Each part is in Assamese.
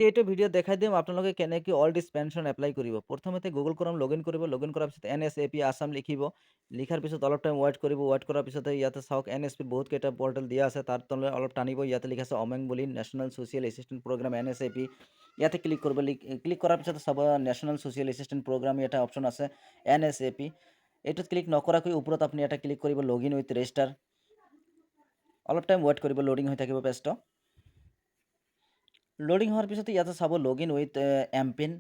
এইটো ভিডিঅ' দেখাই দিম আপোনালোকে কেনেকৈ অল্ড ইজ পেঞ্চন এপ্লাই কৰিব। প্ৰথমতে গুগল ক্ৰম লগইন কৰিব, লগইন কৰাৰ পিছত NSAP আছাম লিখিব। লিখাৰ পিছত অলপ টাইম ৱেইট কৰিব, ৱেইট কৰাৰ পিছতে ইয়াতে চাওক NSP বহুত কেইটা পৰ্টেল দিয়া আছে, তাৰ তললৈ অলপ টানিব, ইয়াতে লিখা আছে অমেং বুলি national social assistant programme NSAP। ইয়াতে ক্লিক কৰিব, ক্লিক কৰাৰ পিছত চাব নেশ্যনেল ছ'চিয়েল এচিষ্টেন্ট প্ৰগ্ৰাম এটা অপশ্যন আছে NSAP। এইটোত ক্লিক নকৰাকৈ ওপৰত আপুনি এটা ক্লিক কৰিব লগইন উইথ ৰেজিষ্টাৰ। অলপ টাইম ৱেইট কৰিব, লোডিং হৈ থাকিব পেজটো। লোডিং হোৱাৰ পিছত ইয়াতে চাব লগইন উইথ এমপিন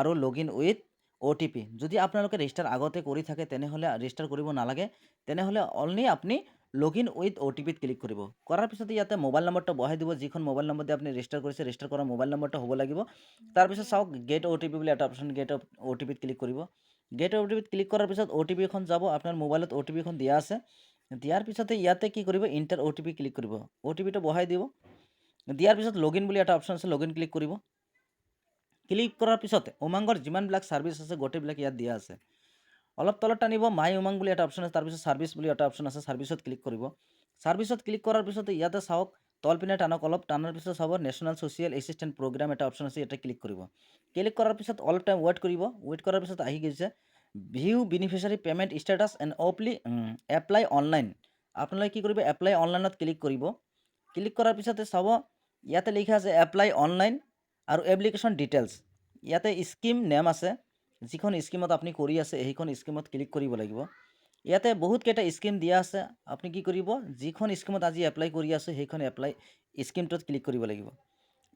আৰু লগইন উইথ OTP। যদি আপোনালোকে ৰেজিষ্টাৰ আগতে কৰি থাকে তেনেহ'লে ৰেজিষ্টাৰ কৰিব নালাগে, তেনেহ'লে অনলি আপুনি লগইন উইথ OTPত ক্লিক কৰিব। কৰাৰ পিছত ইয়াতে মোবাইল নম্বৰটো বহাই দিব, যিখন মোবাইল নম্বৰ দি আপুনি ৰেজিষ্টাৰ কৰিছে, ৰেজিষ্টাৰ কৰা মোবাইল নম্বৰটো হ'ব লাগিব। তাৰপিছত চাওক গেট OTP বুলি এটা অপশ্যন, গেট OTPত ক্লিক কৰিব। গেট OTPত ক্লিক কৰাৰ পিছত OTP এখন যাব, আপোনাৰ মোবাইলত OTP এখন দিয়া আছে। দিয়াৰ পিছতে ইয়াতে কি কৰিব, ইণ্টাৰ OTP ক্লিক কৰিব, OTPটো বহাই দিব। দিয়াৰ পিছত লগইন বুলি এটা অপশ্যন আছে, লগইন ক্লিক কৰিব। ক্লিক কৰাৰ পিছত উমাংগৰ যিমানবিলাক ছাৰ্ভিচ আছে গোটেইবিলাক ইয়াত দিয়া আছে। অলপ তলত টানিব, মাই উমাং বুলি এটা অপশ্যন আছে, তাৰপিছত ছাৰ্ভিচ বুলি এটা অপশ্যন আছে, ছাৰ্ভিচত ক্লিক কৰিব। ছাৰ্ভিচত ক্লিক কৰাৰ পিছত ইয়াতে চাওক তলপিনে টানক, অলপ টানাৰ পিছত চাব নেশ্যনেল ছ'চিয়েল এচিষ্টেন্ট প্ৰগ্ৰাম এটা অপশ্যন আছে, ইয়াতে ক্লিক কৰিব। ক্লিক কৰাৰ পিছত অলপ টাইম ৱেইট কৰিব, ৱেইট কৰাৰ পিছত আহি গৈছে view beneficiary payment status and apply online. আপোনালোকে কি কৰিব, এপ্লাই অনলাইনত ক্লিক কৰিব। ক্লিক কৰাৰ পিছতে চাব ইয়াতে লিখা আছে এপ্লাই অনলাইন আৰু এপ্লিকেশ্যন ডিটেইলছ। ইয়াতে স্কিম নেম আছে, যিখন স্কিমত আপুনি কৰি আছে সেইখন স্কিমত ক্লিক কৰিব লাগিব। ইয়াতে বহুত কেইটা স্কিম দিয়া আছে, আপুনি কি কৰিব, যিখন স্কিমত আজি এপ্লাই কৰি আছে সেইখন এপ্লাই স্কিমটোত ক্লিক কৰিব লাগিব।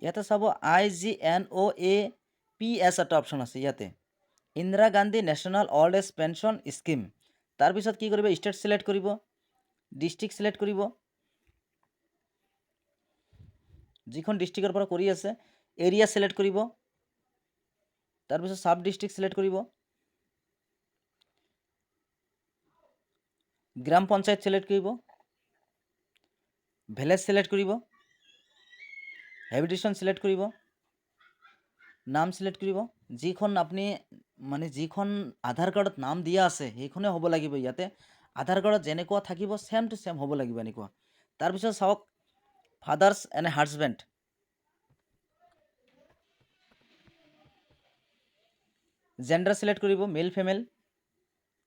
ইয়াতে চাব IGNOAPS এটা অপশ্যন আছে, ইয়াতে Indira Gandhi national old age pension scheme. তাৰপিছত কি কৰিব, ষ্টেট ছিলেক্ট কৰিব, ডিষ্ট্ৰিক্ট ছিলেক্ট কৰিব, যিখন ডিষ্ট্ৰিক্টৰ পৰা কৰি আছে এৰিয়া ছিলেক্ট কৰিব। তাৰপিছত সাব ডিষ্ট্ৰিক্ট ছিলেক্ট কৰিব, গ্ৰাম পঞ্চায়ত ছিলেক্ট কৰিব, ভিলেজ ছিলেক্ট কৰিব, হেবিটেশ্যন ছিলেক্ট কৰিব, নাম ছিলেক্ট কৰিব। যিখন আপুনি যিখন আধাৰ কাৰ্ডত নাম দিয়া আছে সেইখনে হ'ব লাগিব। ইয়াতে আধাৰ কাৰ্ডত যেনেকুৱা থাকিব ছেম টু ছেম হ'ব লাগিব এনেকুৱা। তাৰপিছত চাওক father's and husband, gender select কৰিব, মেল ফিমেল।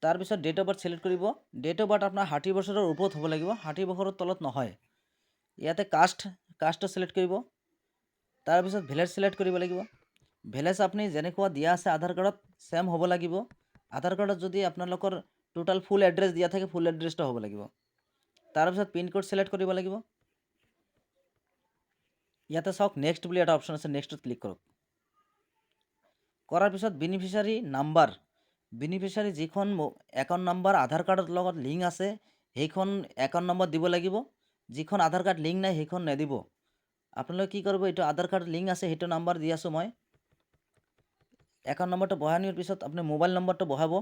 তাৰপিছত ডেট অফ বাৰ্থ ছিলেক্ট কৰিব, ডেট অফ বাৰ্থ আপোনাৰ 60 বছৰৰ ওপৰত হ'ব লাগিব, 60 বছৰৰ তলত নহয়। ইয়াতে কাষ্টটো ছিলেক্ট কৰিব। তাৰপিছত ভিলেজ ছিলেক্ট কৰিব লাগিব। ভিলেজ আপুনি যেনেকুৱা দিয়া আছে আধাৰ কাৰ্ডত ছেম হ'ব লাগিব। আধাৰ কাৰ্ডত যদি আপোনালোকৰ টোটাল ফুল এড্ৰেছ দিয়া থাকে ফুল এড্ৰেছটো হ'ব লাগিব। তাৰপিছত পিনক'ড ছিলেক্ট কৰিব লাগিব। ইয়াতে চাওক নেক্সট বুলি এটা অপশ্যন আছে, নেক্সটত ক্লিক কৰক। কৰাৰ পিছত বেনিফিচিয়াৰী নাম্বাৰ, বেনিফিচিয়াৰী যিখন একাউণ্ট নাম্বাৰ আধাৰ কাৰ্ডৰ লগত লিংক আছে সেইখন একাউণ্ট নম্বৰ দিব লাগিব। যিখন আধাৰ কাৰ্ড লিংক নাই সেইখন নিদিব। আপোনালোকে কি কৰিব, এইটো আধাৰ কাৰ্ড লিংক আছে সেইটো নাম্বাৰ দি আছোঁ মই। একাউণ্ট নম্বৰটো বহাই নিয়াৰ পিছত আপুনি মোবাইল নম্বৰটো বহাব।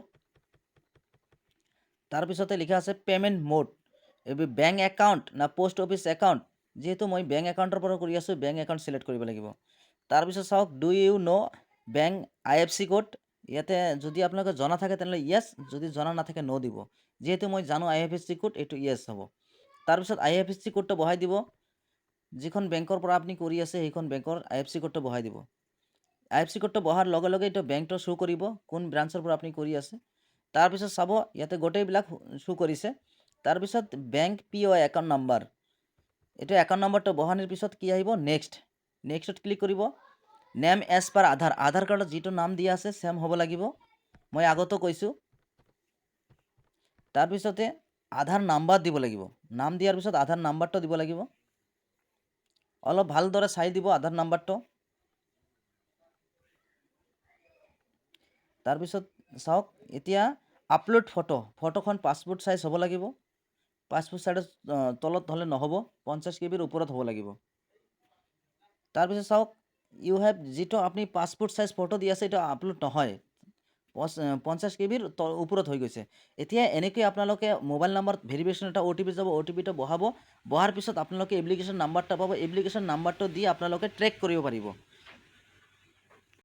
তাৰপিছতে লিখা আছে পে'মেণ্ট মোড, বেংক একাউণ্ট না পোষ্ট অফিচ একাউণ্ট। যিহেতু মই বেংক একাউণ্টৰ পৰা কৰি আছোঁ বেংক একাউণ্ট ছিলেক্ট কৰিব লাগিব। তাৰপিছত চাওক do you know' bank IFSC code. ইয়াতে যদি আপোনালোকে জনা থাকে তেনেহ'লে য়েছ, যদি জনা নাথাকে ন' দিব। যিহেতু মই জানো IFSC কোড, এইটো য়েছ হ'ব। তাৰপিছত IFSC কোডটো বহাই দিব, যিখন বেংকৰ পৰা আপুনি কৰি আছে সেইখন বেংকৰ IFSC কোডটো বহাই দিব। IFSC কোডটো বহাৰ লগে লগে এইটো বেংকটো শ্ব' কৰিব কোন ব্ৰাঞ্চৰ পৰা আপুনি কৰি আছে। তাৰপিছত চাব ইয়াতে গোটেইবিলাক শ্ব' কৰিছে। তাৰপিছত বেংক PO একাউণ্ট নাম্বাৰ, এইটো একাউণ্ট নম্বৰটো বহানোৰ পিছত কি আহিব, নেক্সটত ক্লিক কৰিব। নেম এজ পাৰ আধাৰ কাৰ্ডত যিটো নাম দিয়া আছে ছেম হ'ব লাগিব, মই আগতো কৈছোঁ। তাৰপিছতে আধাৰ নাম্বাৰ দিব লাগিব, নাম দিয়াৰ পিছত আধাৰ নাম্বাৰটো দিব লাগিব। অলপ ভালদৰে চাই দিব আধাৰ নাম্বাৰটো। তাৰপিছত চাওক এতিয়া আপলোড ফটোখন পাছপোৰ্ট চাইজ হ'ব লাগিব। পাছপোৰ্ট চাইজৰ তলত হ'লে নহ'ব, 50 KB ওপৰত হ'ব লাগিব। তাৰপিছত চাওক যিটো আপুনি পাছপোৰ্ট চাইজ ফটো দি আছে এইটো আপলোড নহয়, 50 KB ওপৰত হৈ গৈছে। এতিয়া এনেকৈ আপোনালোকে মোবাইল নাম্বাৰত ভেৰিফিকেশ্যন এটা OTP যাব, OTPটো বহাৰ পিছত আপোনালোকে এপ্লিকেশ্যন নাম্বাৰটো পাব। এপ্লিকেশ্যন নাম্বাৰটো দি আপোনালোকে ট্ৰেক কৰিব পাৰিব